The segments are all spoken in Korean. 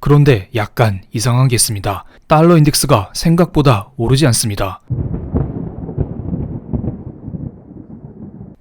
그런데 약간 이상한 게 있습니다. 달러 인덱스가 생각보다 오르지 않습니다.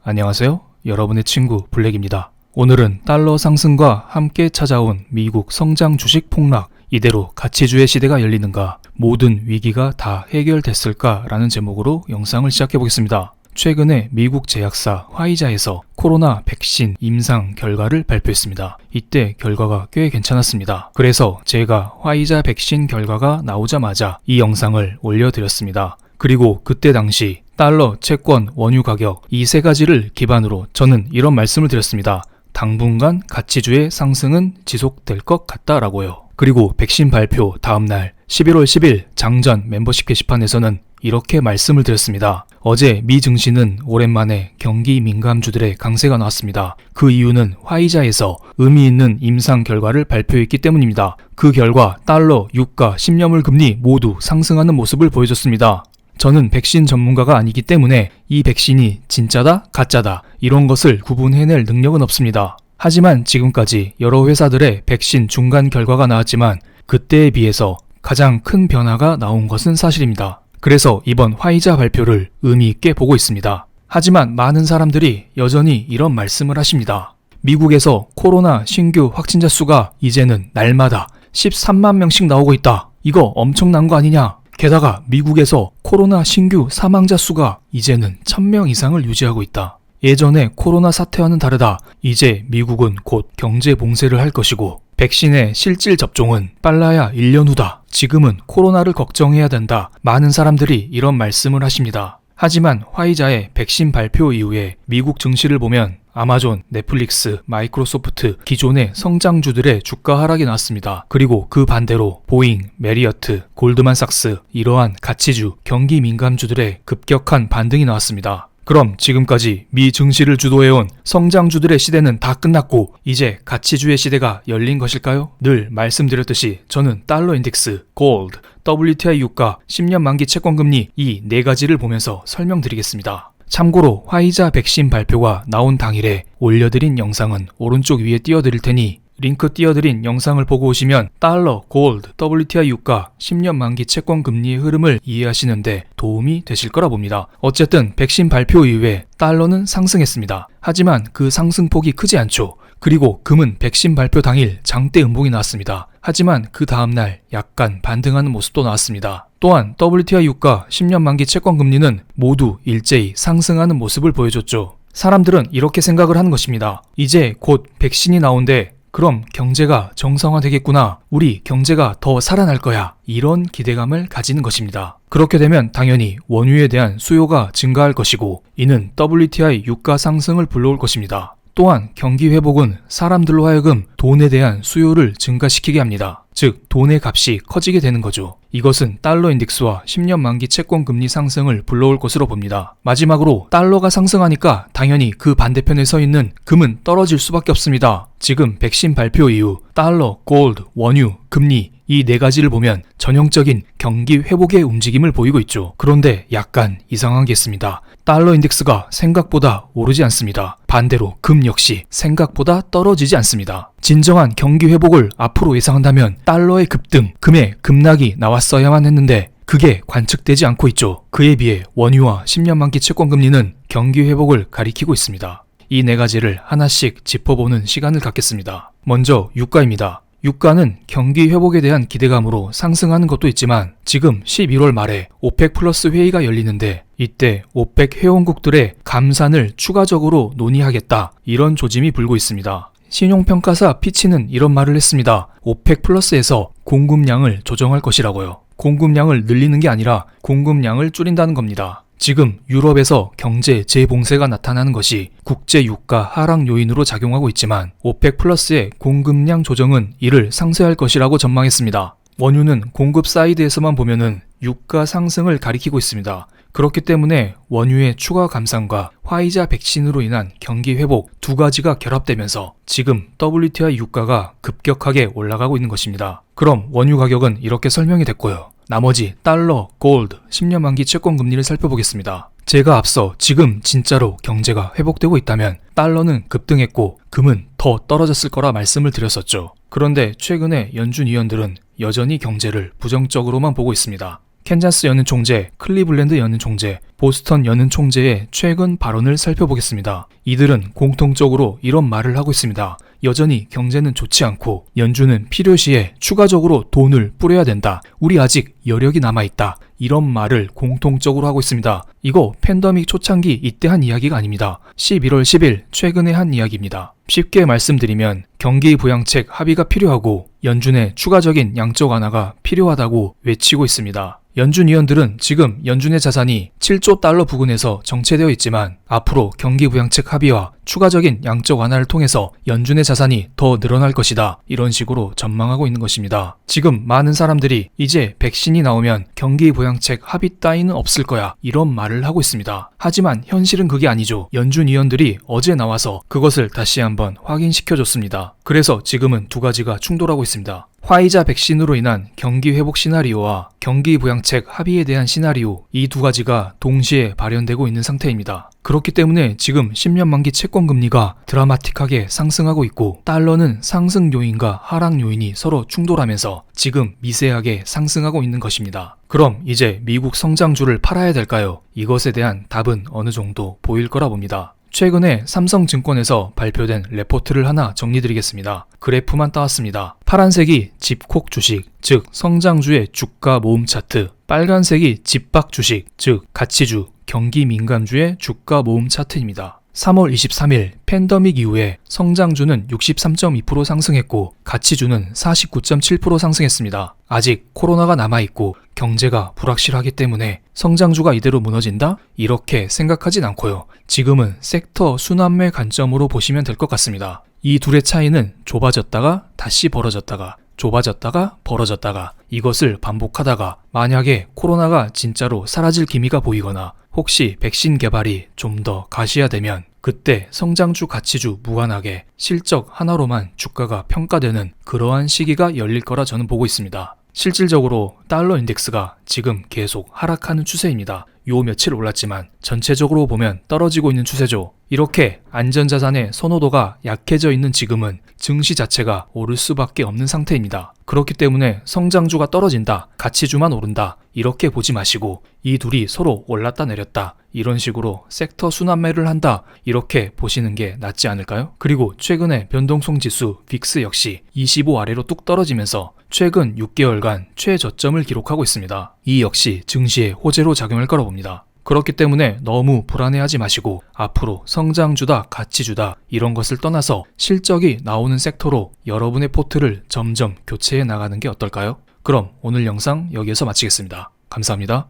안녕하세요. 여러분의 친구 블랙입니다. 오늘은 달러 상승과 함께 찾아온 미국 성장 주식 폭락, 이대로 가치주의 시대가 열리는가, 모든 위기가 다 해결됐을까 라는 제목으로 영상을 시작해 보겠습니다. 최근에 미국 제약사 화이자에서 코로나 백신 임상 결과를 발표했습니다. 이때 결과가 꽤 괜찮았습니다. 그래서 제가 화이자 백신 결과가 나오자마자 이 영상을 올려드렸습니다. 그리고 그때 당시 달러, 채권, 원유 가격 이 세 가지를 기반으로 저는 이런 말씀을 드렸습니다. 당분간 가치주의 상승은 지속될 것 같다라고요. 그리고 백신 발표 다음날 11월 10일 장전 멤버십 게시판에서는 이렇게 말씀을 드렸습니다. 어제 미 증시는 오랜만에 경기 민감주들의 강세가 나왔습니다. 그 이유는 화이자에서 의미 있는 임상 결과를 발표했기 때문입니다. 그 결과 달러, 유가, 10년물 금리 모두 상승하는 모습을 보여줬습니다. 저는 백신 전문가가 아니기 때문에 이 백신이 진짜다, 가짜다 이런 것을 구분해낼 능력은 없습니다. 하지만 지금까지 여러 회사들의 백신 중간 결과가 나왔지만 그때에 비해서 가장 큰 변화가 나온 것은 사실입니다. 그래서 이번 화이자 발표를 의미 있게 보고 있습니다. 하지만 많은 사람들이 여전히 이런 말씀을 하십니다. 미국에서 코로나 신규 확진자 수가 이제는 날마다 13만 명씩 나오고 있다. 이거 엄청난 거 아니냐? 게다가 미국에서 코로나 신규 사망자 수가 이제는 1000명 이상을 유지하고 있다. 예전에 코로나 사태와는 다르다. 이제 미국은 곧 경제 봉쇄를 할 것이고 백신의 실질 접종은 빨라야 1년 후다. 지금은 코로나를 걱정해야 된다. 많은 사람들이 이런 말씀을 하십니다. 하지만 화이자의 백신 발표 이후에 미국 증시를 보면 아마존, 넷플릭스, 마이크로소프트 기존의 성장주들의 주가 하락이 나왔습니다. 그리고 그 반대로 보잉, 메리어트, 골드만삭스 이러한 가치주, 경기 민감주들의 급격한 반등이 나왔습니다. 그럼 지금까지 미 증시를 주도해온 성장주들의 시대는 다 끝났고 이제 가치주의 시대가 열린 것일까요? 늘 말씀드렸듯이 저는 달러 인덱스, 골드, WTI 유가, 10년 만기 채권금리 이 네 가지를 보면서 설명드리겠습니다. 참고로 화이자 백신 발표가 나온 당일에 올려드린 영상은 오른쪽 위에 띄워드릴 테니 링크 띄워드린 영상을 보고 오시면 달러, 골드, WTI 유가, 10년 만기 채권 금리의 흐름을 이해하시는데 도움이 되실 거라 봅니다. 어쨌든 백신 발표 이후에 달러는 상승했습니다. 하지만 그 상승폭이 크지 않죠. 그리고 금은 백신 발표 당일 장대 음봉이 나왔습니다. 하지만 그 다음날 약간 반등하는 모습도 나왔습니다. 또한 WTI 유가, 10년 만기 채권 금리는 모두 일제히 상승하는 모습을 보여줬죠. 사람들은 이렇게 생각을 하는 것입니다. 이제 곧 백신이 나온대. 그럼 경제가 정상화되겠구나. 우리 경제가 더 살아날 거야. 이런 기대감을 가지는 것입니다. 그렇게 되면 당연히 원유에 대한 수요가 증가할 것이고 이는 WTI 유가 상승을 불러올 것입니다. 또한 경기 회복은 사람들로 하여금 돈에 대한 수요를 증가시키게 합니다. 즉 돈의 값이 커지게 되는 거죠. 이것은 달러 인덱스와 10년 만기 채권 금리 상승을 불러올 것으로 봅니다. 마지막으로 달러가 상승하니까 당연히 그 반대편에 서 있는 금은 떨어질 수밖에 없습니다. 지금 백신 발표 이후 달러, 골드, 원유, 금리 이 네 가지를 보면 전형적인 경기 회복의 움직임을 보이고 있죠. 그런데 약간 이상한 게 있습니다. 달러 인덱스가 생각보다 오르지 않습니다. 반대로 금 역시 생각보다 떨어지지 않습니다. 진정한 경기 회복을 앞으로 예상한다면 달러의 급등, 금의 급락이 나왔어야만 했는데 그게 관측되지 않고 있죠. 그에 비해 원유와 10년 만기 채권 금리는 경기 회복을 가리키고 있습니다. 이 네 가지를 하나씩 짚어보는 시간을 갖겠습니다. 먼저 유가입니다. 유가는 경기 회복에 대한 기대감으로 상승하는 것도 있지만 지금 11월 말에 오펙 플러스 회의가 열리는데 이때 오펙 회원국들의 감산을 추가적으로 논의하겠다 이런 조짐이 불고 있습니다. 신용평가사 피치는 이런 말을 했습니다. 오펙 플러스에서 공급량을 조정할 것이라고요. 공급량을 늘리는 게 아니라 공급량을 줄인다는 겁니다. 지금 유럽에서 경제 재봉쇄가 나타나는 것이 국제 유가 하락 요인으로 작용하고 있지만 오펙 플러스의 공급량 조정은 이를 상쇄할 것이라고 전망했습니다. 원유는 공급 사이드에서만 보면은 유가 상승을 가리키고 있습니다. 그렇기 때문에 원유의 추가 감산과 화이자 백신으로 인한 경기 회복 두 가지가 결합되면서 지금 WTI 유가가 급격하게 올라가고 있는 것입니다. 그럼 원유 가격은 이렇게 설명이 됐고요. 나머지 달러, 골드, 10년 만기 채권 금리를 살펴보겠습니다. 제가 앞서 지금 진짜로 경제가 회복되고 있다면 달러는 급등했고 금은 더 떨어졌을 거라 말씀을 드렸었죠. 그런데 최근에 연준 위원들은 여전히 경제를 부정적으로만 보고 있습니다. 캔자스 연은 총재, 클리블랜드 연은 총재, 보스턴 연은 총재의 최근 발언을 살펴보겠습니다. 이들은 공통적으로 이런 말을 하고 있습니다. 여전히 경제는 좋지 않고 연준은 필요시에 추가적으로 돈을 뿌려야 된다. 우리 아직 여력이 남아있다. 이런 말을 공통적으로 하고 있습니다. 이거 팬데믹 초창기 이때 한 이야기가 아닙니다. 11월 10일 최근에 한 이야기입니다. 쉽게 말씀드리면 경기 부양책 합의가 필요하고 연준의 추가적인 양적 완화가 필요하다고 외치고 있습니다. 연준 위원들은 지금 연준의 자산이 7조 달러 부근에서 정체되어 있지만 앞으로 경기 부양책 합의와 추가적인 양적 완화를 통해서 연준의 자산이 더 늘어날 것이다. 이런 식으로 전망하고 있는 것입니다. 지금 많은 사람들이 이제 백신이 나오면 경기 부양책 합의 따위는 없을 거야. 이런 말을 하고 있습니다. 하지만 현실은 그게 아니죠. 연준 위원들이 어제 나와서 그것을 다시 한번 확인시켜줬습니다. 그래서 지금은 두 가지가 충돌하고 있습니다. 화이자 백신으로 인한 경기 회복 시나리오와 경기 부양책 합의에 대한 시나리오, 이 두 가지가 동시에 발현되고 있는 상태입니다. 그렇기 때문에 지금 10년 만기 채권 금리가 드라마틱하게 상승하고 있고 달러는 상승 요인과 하락 요인이 서로 충돌하면서 지금 미세하게 상승하고 있는 것입니다. 그럼 이제 미국 성장주를 팔아야 될까요? 이것에 대한 답은 어느 정도 보일 거라 봅니다. 최근에 삼성증권에서 발표된 레포트를 하나 정리드리겠습니다. 그래프만 따왔습니다. 파란색이 집콕 주식, 즉 성장주의 주가 모음 차트, 빨간색이 집박 주식, 즉 가치주, 경기 민감주의 주가 모음 차트입니다. 3월 23일 팬데믹 이후에 성장주는 63.2% 상승했고 가치주는 49.7% 상승했습니다. 아직 코로나가 남아있고 경제가 불확실하기 때문에 성장주가 이대로 무너진다? 이렇게 생각하진 않고요. 지금은 섹터 순환매 관점으로 보시면 될 것 같습니다. 이 둘의 차이는 좁아졌다가 다시 벌어졌다가 좁아졌다가 벌어졌다가 이것을 반복하다가 만약에 코로나가 진짜로 사라질 기미가 보이거나 혹시 백신 개발이 좀 더 가시화되면 그때 성장주 가치주 무관하게 실적 하나로만 주가가 평가되는 그러한 시기가 열릴 거라 저는 보고 있습니다. 실질적으로 달러 인덱스가 지금 계속 하락하는 추세입니다. 요 며칠 올랐지만 전체적으로 보면 떨어지고 있는 추세죠. 이렇게 안전자산의 선호도가 약해져 있는 지금은 증시 자체가 오를 수밖에 없는 상태입니다. 그렇기 때문에 성장주가 떨어진다, 가치주만 오른다 이렇게 보지 마시고 이 둘이 서로 올랐다 내렸다 이런 식으로 섹터 순환매를 한다 이렇게 보시는 게 낫지 않을까요? 그리고 최근에 변동성 지수 빅스 역시 25 아래로 뚝 떨어지면서 최근 6개월간 최저점을 기록하고 있습니다. 이 역시 증시에 호재로 작용할 거라 봅니다. 그렇기 때문에 너무 불안해하지 마시고 앞으로 성장주다 가치주다 이런 것을 떠나서 실적이 나오는 섹터로 여러분의 포트를 점점 교체해 나가는 게 어떨까요? 그럼 오늘 영상 여기에서 마치겠습니다. 감사합니다.